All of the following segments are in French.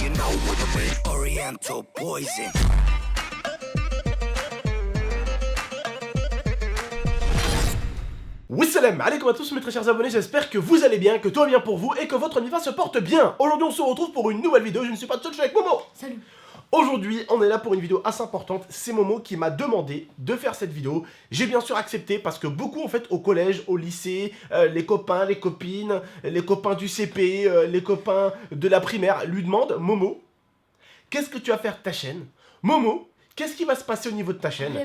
you know what I mean? Oriental poison. Salam alaikum à tous mes très chers abonnés, j'espère que vous allez bien, que tout va bien pour vous et que votre Mifa se porte bien. Aujourd'hui on se retrouve pour une nouvelle vidéo, je ne suis pas tout seul, je suis avec Momo. Salut. Aujourd'hui on est là pour une vidéo assez importante, c'est Momo qui m'a demandé de faire cette vidéo. J'ai bien sûr accepté parce que beaucoup en fait au collège, au lycée, les copains, les copines, les copains du CP, les copains de la primaire lui demandent Momo, qu'est-ce que tu vas faire de ta chaîne? Momo, qu'est-ce qui va se passer au niveau de ta chaîne?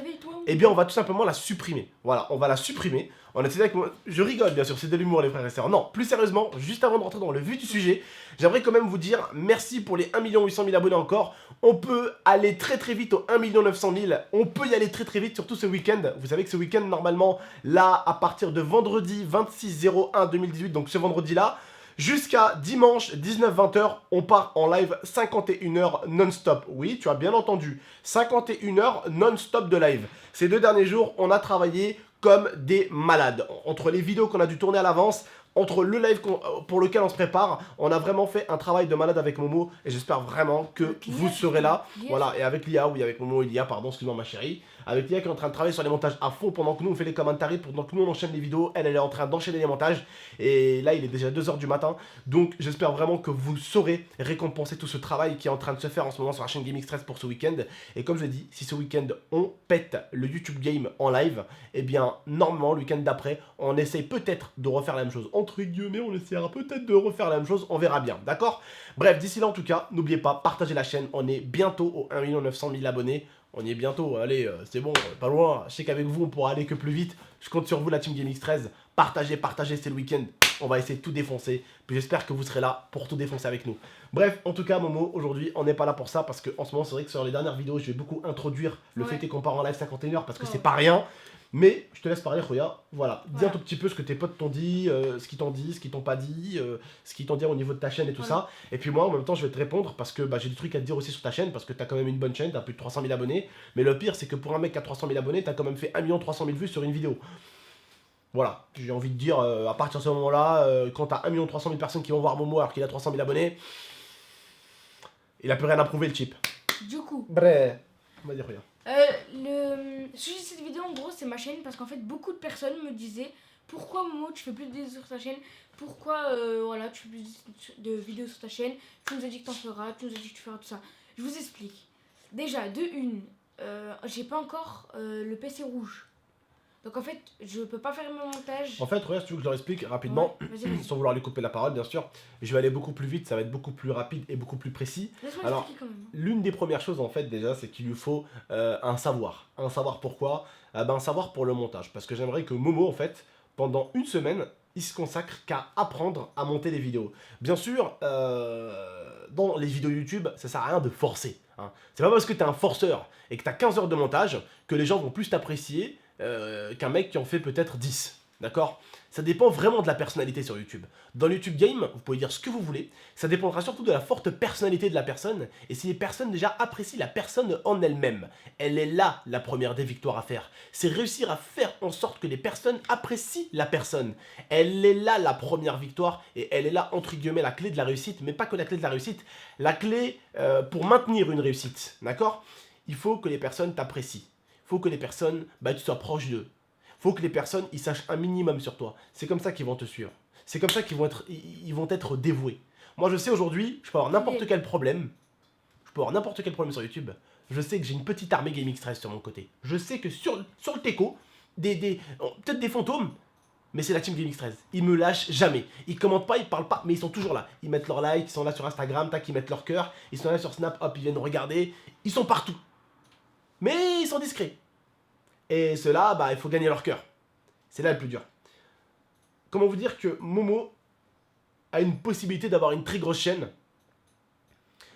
Eh bien, on va tout simplement la supprimer. Voilà, on va la supprimer. On a avec moi. Je rigole, bien sûr, c'est de l'humour, les frères et sœurs. Non, plus sérieusement, juste avant de rentrer dans le vif du sujet, j'aimerais quand même vous dire merci pour les 1 800 000 abonnés encore. On peut aller très très vite aux 1 900 000. On peut y aller très très vite, surtout ce week-end. Vous savez que ce week-end, normalement, là, à partir de vendredi 26/01/2018, donc ce vendredi-là, jusqu'à dimanche 19-20h, on part en live 51h non-stop. Oui, tu as bien entendu, 51h non-stop de live. Ces 2 derniers jours, on a travaillé comme des malades. Entre les vidéos qu'on a dû tourner à l'avance, entre le live pour lequel on se prépare, on a vraiment fait un travail de malade avec Momo et j'espère vraiment que vous serez là. Voilà, et avec Lia, oui, avec Momo et Lia, pardon, excuse-moi ma chérie. Avec Lia qui est en train de travailler sur les montages à fond pendant que nous on fait les commentaires, pendant que nous on enchaîne les vidéos, elle est en train d'enchaîner les montages. Et là il est déjà 2h du matin, donc j'espère vraiment que vous saurez récompenser tout ce travail qui est en train de se faire en ce moment sur la chaîne Gaming Stress pour ce week-end. Et comme je dis, si ce week-end on pète le YouTube Game en live, et bien normalement le week-end d'après, on essaye peut-être de refaire la même chose. Entre guillemets, on essaiera peut-être de refaire la même chose, on verra bien, d'accord? Bref, d'ici là en tout cas, n'oubliez pas, partagez la chaîne, on est bientôt aux 1 900 000 abonnés. On y est bientôt, allez, c'est bon, pas loin. Je sais qu'avec vous, on pourra aller que plus vite. Je compte sur vous, la Team GameX13. Partagez, partagez, c'est le week-end. On va essayer de tout défoncer. Puis j'espère que vous serez là pour tout défoncer avec nous. Bref, en tout cas, Momo, aujourd'hui, on n'est pas là pour ça. Parce qu'en ce moment, c'est vrai que sur les dernières vidéos, je vais beaucoup introduire le fait qu'on part en live 51h. Parce que c'est pas rien. Mais je te laisse parler, Roya. Voilà, dis un tout petit peu ce que tes potes t'ont dit, ce qu'ils t'ont dit, ce qu'ils t'ont pas dit, ce qu'ils t'ont dit au niveau de ta chaîne et tout ça. Et puis moi, en même temps, je vais te répondre parce que j'ai des trucs à te dire aussi sur ta chaîne parce que t'as quand même une bonne chaîne, t'as plus de 300 000 abonnés. Mais le pire, c'est que pour un mec qui a 300 000 abonnés, t'as quand même fait 1 300 000 vues sur une vidéo. Voilà, j'ai envie de dire, à partir de ce moment-là, quand t'as 1 300 000 personnes qui vont voir Momo alors qu'il a 300 000 abonnés, il a plus rien à prouver le chip. Du coup, Bref, on va dire rien. le sujet de cette vidéo en gros c'est ma chaîne parce qu'en fait beaucoup de personnes me disaient pourquoi Momo tu fais plus de vidéos sur ta chaîne, pourquoi voilà tu fais plus de vidéos sur ta chaîne, tu nous as dit que t'en feras, tu nous as dit que tu feras tout ça. Je vous explique. Déjà de une, j'ai pas encore le PC rouge. Donc en fait, je peux pas faire mon montage. En fait, regarde, si tu veux que je leur explique rapidement, vas-y. sans vouloir lui couper la parole, bien sûr, je vais aller beaucoup plus vite, ça va être beaucoup plus rapide et beaucoup plus précis. Laisse-moi Alors, expliquer quand même. l'une des premières choses, en fait, déjà, c'est qu'il lui faut un savoir. Un savoir pourquoi? Un savoir pour le montage. Parce que j'aimerais que Momo, en fait, pendant une semaine, il se consacre qu'à apprendre à monter des vidéos. Bien sûr, dans les vidéos YouTube, ça sert à rien de forcer. Hein. C'est pas parce que t'es un forceur et que t'as 15 heures de montage que les gens vont plus t'apprécier qu'un mec qui en fait peut-être 10. D'accord? Ça dépend vraiment de la personnalité sur YouTube. Dans le YouTube Game, vous pouvez dire ce que vous voulez. Ça dépendra surtout de la forte personnalité de la personne. Et si les personnes déjà apprécient la personne en elle-même. Elle est là la première des victoires à faire. C'est réussir à faire en sorte que les personnes apprécient la personne. Elle est là la première victoire. Et elle est là entre guillemets la clé de la réussite. Mais pas que la clé de la réussite. La clé pour maintenir une réussite. D'accord? Il faut que les personnes t'apprécient. Il faut que les personnes, tu sois proche d'eux. Faut que les personnes, ils sachent un minimum sur toi. C'est comme ça qu'ils vont te suivre. C'est comme ça qu'ils vont être dévoués. Moi, je sais aujourd'hui, je peux avoir n'importe quel problème. Je peux avoir n'importe quel problème sur YouTube. Je sais que j'ai une petite armée Gaming Stress sur mon côté. Je sais que sur le teco, peut-être des fantômes, mais c'est la team Gaming Stress. Ils me lâchent jamais. Ils commentent pas, ils parlent pas, mais ils sont toujours là. Ils mettent leur like, ils sont là sur Instagram, tac, ils mettent leur cœur. Ils sont là sur Snap, hop, ils viennent regarder. Ils sont partout. Mais ils sont discrets. Et ceux-là, il faut gagner leur cœur. C'est là le plus dur. Comment vous dire que Momo a une possibilité d'avoir une très grosse chaîne.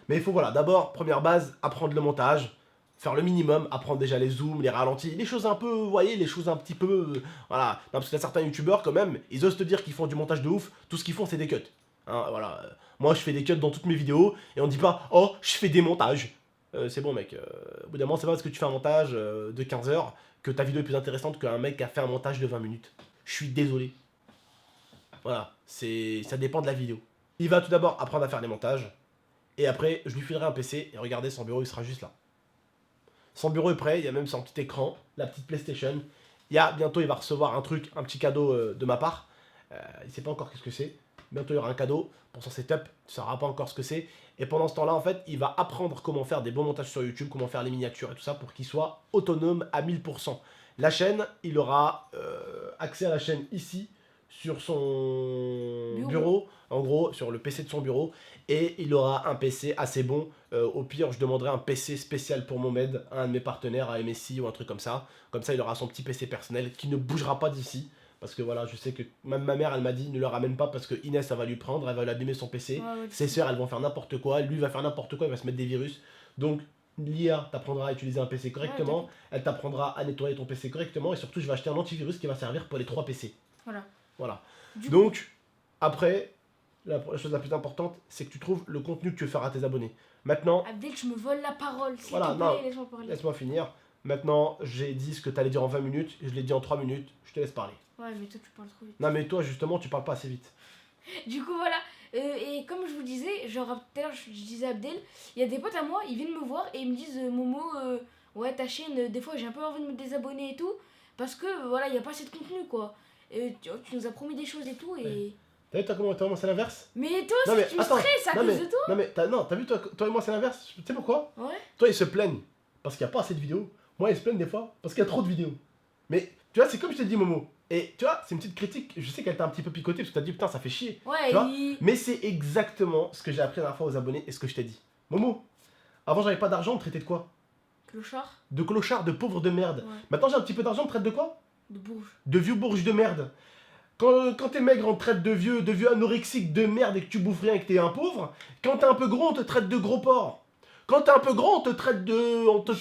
Mais il faut, voilà, d'abord, première base, apprendre le montage, faire le minimum, apprendre déjà les zooms, les ralentis, les choses un peu, vous voyez, les choses un petit peu, voilà. Non, parce qu'il y a certains youtubeurs quand même, ils osent te dire qu'ils font du montage de ouf, tout ce qu'ils font c'est des cuts. Hein, voilà. Moi je fais des cuts dans toutes mes vidéos, et on dit pas, oh, je fais des montages. C'est bon mec, au bout d'un moment c'est pas parce que tu fais un montage de 15 heures que ta vidéo est plus intéressante qu'un mec qui a fait un montage de 20 minutes. Je suis désolé. Voilà, ça dépend de la vidéo. Il va tout d'abord apprendre à faire les montages, Et après, je lui filerai un PC et regardez, son bureau, il sera juste là. Son bureau est prêt, il y a même son petit écran, la petite PlayStation. Bientôt, il va recevoir un truc, un petit cadeau de ma part. Il sait pas encore qu'est-ce que c'est. Bientôt, il y aura un cadeau pour son setup. Tu ne sauras pas encore ce que c'est. Et pendant ce temps-là, en fait, il va apprendre comment faire des bons montages sur YouTube, comment faire les miniatures et tout ça pour qu'il soit autonome à 1000%. La chaîne, il aura accès à la chaîne ici, sur son bureau, en gros, sur le PC de son bureau. Et il aura un PC assez bon. Au pire, je demanderai un PC spécial pour mon med, à un de mes partenaires, à MSI ou un truc comme ça. Comme ça, il aura son petit PC personnel qui ne bougera pas d'ici. Parce que voilà, je sais que même ma mère, elle m'a dit, ne le ramène pas parce que Inès, ça va lui prendre, elle va lui abîmer son PC. Ouais, Ses sœurs, elles vont faire n'importe quoi. Lui va faire n'importe quoi, il va se mettre des virus. Donc, l'IA t'apprendra à utiliser un PC correctement. Elle t'apprendra à nettoyer ton PC correctement. Et surtout, je vais acheter un antivirus qui va servir pour les 3 PC. Voilà. Donc, après, la chose la plus importante, c'est que tu trouves le contenu que tu veux faire à tes abonnés. Maintenant... Abdel, tu me voles la parole. S'il voilà, te plaît, non, laisse-moi parler. laisse-moi finir. Maintenant, j'ai dit ce que tu allais dire en 20 minutes. Je l'ai dit en 3 minutes. Je te laisse parler. Ouais, mais toi, tu parles trop vite. Non, mais toi, justement, tu parles pas assez vite. Du coup, voilà. Et comme je vous disais, genre, tout à l'heure, je disais à Abdel, il y a des potes à moi, ils viennent me voir et ils me disent Momo, ouais, ta chaîne, des fois, j'ai un peu envie de me désabonner et tout. Parce que, voilà, il n'y a pas assez de contenu, quoi. Tu nous as promis des choses et tout, et... Ouais. T'as vu, toi, comment c'est l'inverse? Mais toi Non, aussi, mais tu me attends, stresses à non, cause mais- de toi. Non, mais t'as vu, toi et moi, c'est l'inverse. Tu sais pourquoi? Ouais. Toi, ils se plaignent parce qu'il n'y a pas assez de vidéos. Moi, ils se plaignent des fois parce qu'il y a trop de vidéos. Mais tu vois, c'est comme je t'ai dit, Momo. Et tu vois, c'est une petite critique. Je sais qu'elle t'a un petit peu picoté parce que t'as dit putain, ça fait chier. Ouais, Tu vois Mais c'est exactement ce que j'ai appris la dernière fois aux abonnés et ce que je t'ai dit. Momo, avant, j'avais pas d'argent, on me traitait de quoi? Clochard. De clochard, de pauvre de merde. Ouais. Maintenant, j'ai un petit peu d'argent, on me traite de quoi? De bourge. De vieux bourges de merde. Quand t'es maigre, on te traite de vieux anorexique de merde et que tu bouffes rien et que t'es un pauvre. Quand t'es un peu gros, on te traite de gros porc. Quand t'es un peu grand, on te traite de. On te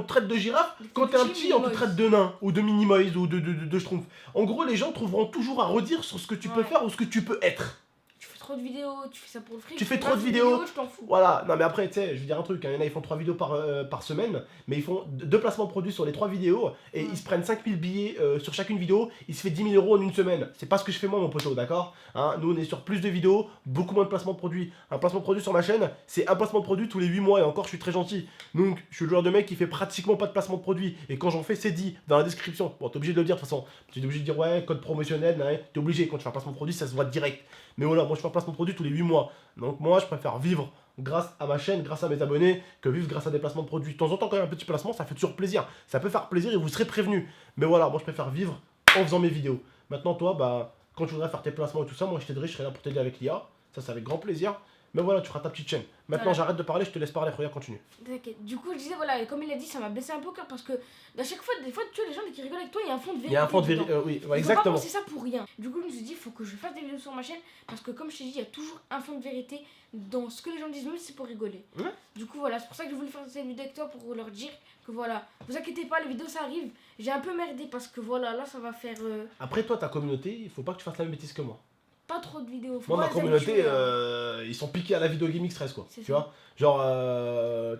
traite de girafe. Quand t'es un petit, on te traite de nain. Ou de minimoise ou de schtroumpf. En gros, les gens trouveront toujours à redire sur ce que tu peux faire ou ce que tu peux être. Tu fais trop de vidéos, tu fais ça pour le fric. Tu fais trop de vidéos. Je t'en fous. Voilà, non mais après, tu sais, je veux dire un truc, hein, il y en a, ils font 3 vidéos par semaine, mais ils font 2 placements de produits sur les 3 vidéos, et ils se prennent 5000 billets sur chacune vidéo, il se fait 10 000 € en une semaine. C'est pas ce que je fais moi, mon poteau, d'accord, hein? Nous, on est sur plus de vidéos, beaucoup moins de placements de produits. Un placement de produit sur ma chaîne, c'est un placement de produit tous les 8 mois, et encore, je suis très gentil. Donc, je suis le genre de mec qui fait pratiquement pas de placement de produit, et quand j'en fais, c'est dit dans la description. Bon, t'es obligé de le dire de toute façon, tu es obligé de dire ouais, code promotionnel, ouais, t'es obligé, quand tu fais un placement de produit, ça se voit direct. Mais voilà, moi je fais un placement de produit tous les 8 mois. Donc moi je préfère vivre grâce à ma chaîne, grâce à mes abonnés, que vivre grâce à des placements de produits. De temps en temps quand il y a un petit placement, ça fait toujours plaisir. Ça peut faire plaisir et vous serez prévenus. Mais voilà, moi je préfère vivre en faisant mes vidéos. Maintenant toi, bah, quand tu voudrais faire tes placements et tout ça, moi je t'aiderai, je serai là pour t'aider avec l'IA. Ça c'est avec grand plaisir. Mais voilà, tu feras ta petite chaîne. Maintenant Voilà. j'arrête de parler, je te laisse parler, regarde, continue. T'inquiète. Du coup, je disais, voilà, et comme il a dit, ça m'a blessé un peu au cœur parce que à chaque fois, des fois, tu vois, les gens qui rigolent avec toi, il y a un fond de vérité. Il y a un fond de dedans. vérité, oui, ouais, Ils vont exactement. pas penser ça pour rien. Du coup, je me suis dit, il faut que je fasse des vidéos sur ma chaîne parce que, comme je t'ai dit, il y a toujours un fond de vérité dans ce que les gens disent, même si c'est pour rigoler. Ouais. Du coup, voilà, c'est pour ça que je voulais faire cette vidéo avec toi pour leur dire que voilà, vous inquiétez pas, les vidéos ça arrive. J'ai un peu merdé parce que voilà, là ça va faire Après toi, ta communauté, il faut pas que tu fasses la même bêtise que moi. pas trop de vidéos. Faut Moi, ma pas les communauté, habituer, ils sont piqués à la vidéo Game Express, quoi. C'est Tu ça. vois? Genre,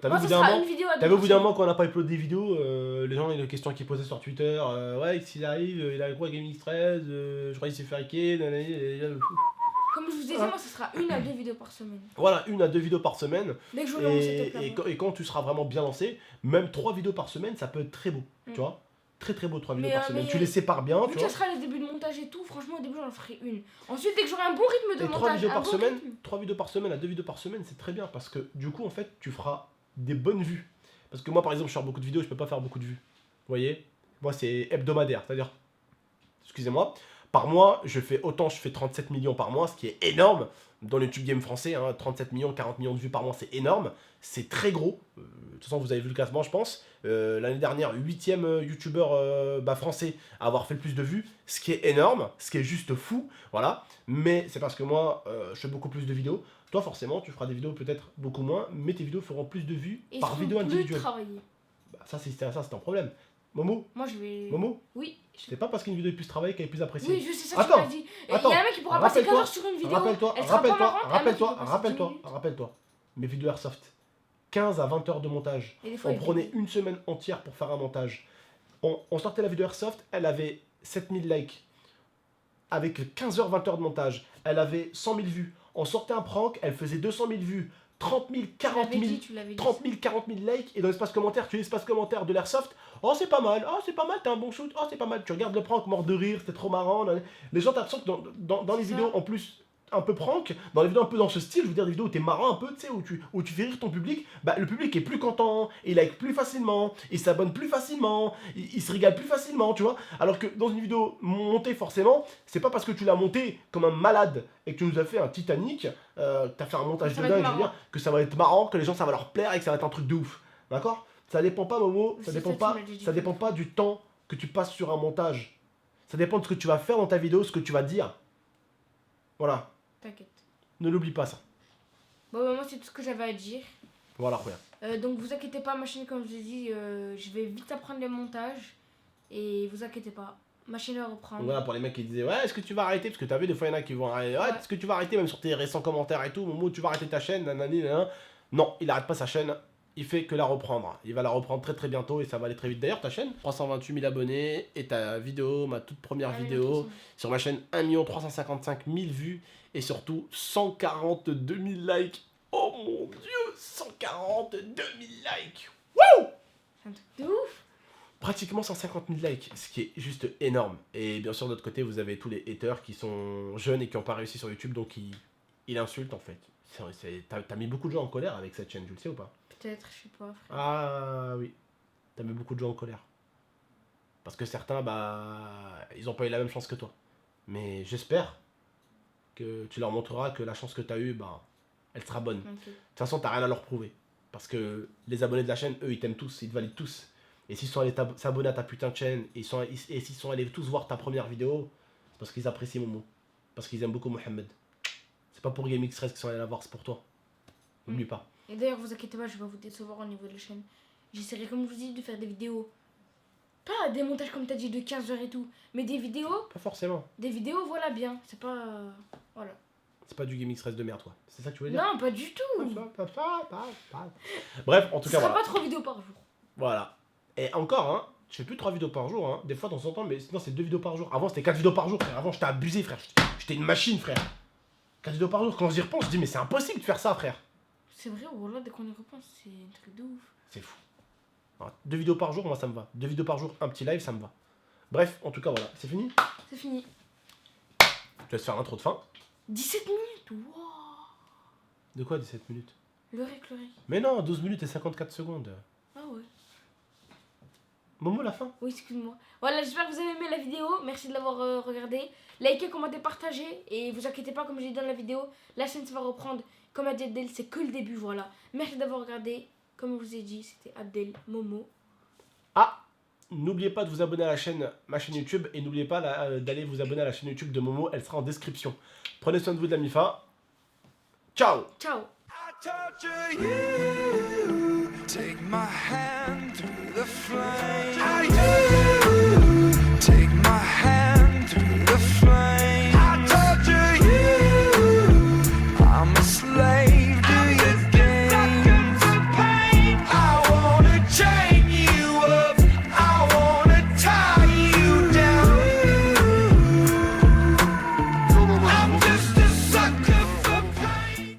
t'as vu Moi, au bout ça d'un sera moment, une vidéo à t'as vu au bout d'un deux moment quand on n'a pas uploadé des vidéos, les gens, il y a des questions qui posaient sur Twitter, ouais, s'il arrive, il a quoi Game Express, je crois qu'il s'est fait hacker, Comme je vous ai dit, moi, ça sera 1 à 2 vidéos par semaine. Voilà, 1 à 2 vidéos par semaine, Dès que j'aurai mon setup là. et quand tu seras vraiment bien lancé, même 3 vidéos par semaine, ça peut être très beau, tu vois? Très très beau 3 vidéos Mais, par semaine, mais, tu les sépares bien, Vu tu que vois? ça sera les débuts de montage et tout, franchement, au début, j'en ferai 1. Ensuite, dès que j'aurai un bon rythme de Et 3 montage, vidéos un par bon semaine, rythme. 3 vidéos par semaine à 2 vidéos par semaine, c'est très bien parce que du coup en fait tu feras des bonnes vues. Parce que moi par exemple je sors beaucoup de vidéos, je peux pas faire beaucoup de vues. Vous voyez? Moi c'est hebdomadaire, c'est-à-dire, excusez-moi, par mois je fais 37 millions par mois, ce qui est énorme dans le YouTube game français, hein, 37 millions, 40 millions de vues par mois, c'est énorme, c'est très gros. De toute façon vous avez vu le classement je pense. L'année dernière, 8ème youtubeur français à avoir fait le plus de vues, ce qui est énorme, ce qui est juste fou, voilà. Mais c'est parce que moi, je fais beaucoup plus de vidéos. Toi, forcément, tu feras des vidéos peut-être beaucoup moins, mais tes vidéos feront plus de vues Et par vidéo plus individuelle. travailler. Bah, ça, c'est un problème. Momo, Moi, je vais. Momo, Oui. c'est pas parce qu'une vidéo est plus travaillée qu'elle est plus appréciée. Oui, je sais ça que tu Attends, m'as dit. Il y attends, a un mec qui pourra passer 15 rappelle-toi, heures sur une vidéo. Rappelle-toi, elle sera pas marrante, et un mec qui pourra passer 10 minutes. rappelle-toi. Mes vidéos Airsoft, 15 à 20 heures de montage. Et des fois, On il y a prenait des- une semaine entière pour faire un montage. On sortait la vidéo Airsoft, elle avait 7000 likes. Avec 15 heures, 20 heures de montage, elle avait 100 000 vues. On sortait un prank, elle faisait 200 000 vues. 30 000, 40 000, Tu l'avais dit. 30 000, 40 000 likes, et dans l'espace commentaire, tu lis l'espace commentaire de l'Airsoft, oh c'est pas mal, t'as un bon shoot, oh c'est pas mal, tu regardes le prank mort de rire, c'était trop marrant, les gens t'as l'impression que dans les vidéos en plus un peu prank, dans les vidéos un peu dans ce style, je veux dire des vidéos où t'es marrant un peu, tu sais, où tu fais rire ton public, bah le public est plus content, il like plus facilement, il s'abonne plus facilement, il se régale plus facilement, tu vois, alors que dans une vidéo montée forcément, c'est pas parce que tu l'as montée comme un malade et que tu nous as fait un Titanic, t'as fait un montage de dingue, je veux dire, que ça va être marrant, que les gens ça va leur plaire et que ça va être un truc de ouf, d'accord? Ça dépend pas Momo, ça dépend pas du temps que tu passes sur un montage, ça dépend de ce que tu vas faire dans ta vidéo, ce que tu vas dire, voilà. T'inquiète. Ne l'oublie pas ça. Bon, bah, moi, c'est tout ce que j'avais à dire. Voilà, regarde. Donc, vous inquiétez pas, ma chaîne, comme je vous ai dit, je vais vite apprendre les montages. Et vous inquiétez pas, ma chaîne va reprendre. Donc voilà, pour les mecs qui disaient, ouais, est-ce que tu vas arrêter? Parce que t'as vu, des fois, il y en a qui vont arrêter. Ouais, est-ce que tu vas arrêter, même sur tes récents commentaires et tout, Momo, tu vas arrêter ta chaîne, nanani, nanana. Non, il arrête pas sa chaîne. Il fait que la reprendre. Il va la reprendre très très bientôt et ça va aller très vite. D'ailleurs, ta chaîne, 328 000 abonnés et ta vidéo, ma toute première vidéo, sur ma chaîne, 1 355 000 vues et surtout 142 000 likes. Oh mon dieu, 142 000 likes. Wouh! C'est un truc de ouf. Pratiquement 150 000 likes, ce qui est juste énorme. Et bien sûr, de l'autre côté, vous avez tous les haters qui sont jeunes et qui n'ont pas réussi sur YouTube, donc ils insultent en fait. T'as mis beaucoup de gens en colère avec cette chaîne, tu le sais ou pas? Peut-être, je sais pas, frère. Ah oui, t'as mis beaucoup de gens en colère. Parce que certains, bah, ils ont pas eu la même chance que toi. Mais j'espère que tu leur montreras que la chance que t'as eue, bah, elle sera bonne. Okay. De toute façon, t'as rien à leur prouver. Parce que les abonnés de la chaîne, eux, ils t'aiment tous, ils te valident tous. Et s'ils sont allés s'abonner à ta putain de chaîne, et s'ils sont allés tous voir ta première vidéo, c'est parce qu'ils apprécient Momo. Parce qu'ils aiment beaucoup Mohamed. C'est pas pour GameX13 qu'ils sont allés la voir, c'est pour toi. N'oublie pas. Et d'ailleurs, vous inquiétez pas, je vais pas vous décevoir au niveau de la chaîne. J'essaierai, comme je vous dis, de faire des vidéos. Pas des montages comme t'as dit de 15 heures et tout, mais des vidéos. Pas forcément. Des vidéos, voilà bien. C'est pas. Voilà. C'est pas du GameX13 de merde, toi. C'est ça que tu voulais dire? Non, pas du tout. Bref, en tout cas, Ce sera voilà. pas 3 vidéos par jour. Voilà. Et encore, hein, je fais plus 3 vidéos par jour, hein. Des fois, de temps en temps, mais sinon, c'est 2 vidéos par jour. Avant, c'était 4 vidéos par jour, frère. Avant, j'étais abusé, frère. J'étais une machine, frère. 4 vidéos par jour. Quand j'y repense, je dis, mais c'est impossible de faire ça, frère. C'est vrai, voilà, dès qu'on y repense, c'est un truc de ouf. C'est fou. Alors, 2 vidéos par jour, moi, ça me va. 2 vidéos par jour, un petit live, ça me va. Bref, en tout cas, voilà. C'est fini? C'est fini. Je laisse faire l'intro de fin. 17 minutes, wow. De quoi 17 minutes? Le rec. Mais non, 12 minutes et 54 secondes. Ah ouais. Momo, la fin? Oui, excuse-moi. Voilà, j'espère que vous avez aimé la vidéo. Merci de l'avoir regardé. Likez, commentez, partagez. Et vous inquiétez pas, comme j'ai dit dans la vidéo, la chaîne ça va reprendre. Comme a dit Abdel, c'est que le début, voilà. Merci d'avoir regardé. Comme je vous ai dit, c'était Abdel Momo. Ah! N'oubliez pas de vous abonner à ma chaîne YouTube. Et n'oubliez pas d'aller vous abonner à la chaîne YouTube de Momo. Elle sera en description. Prenez soin de vous, de la MIFA. Ciao! Ciao! I torture you. Take my hand through the flame.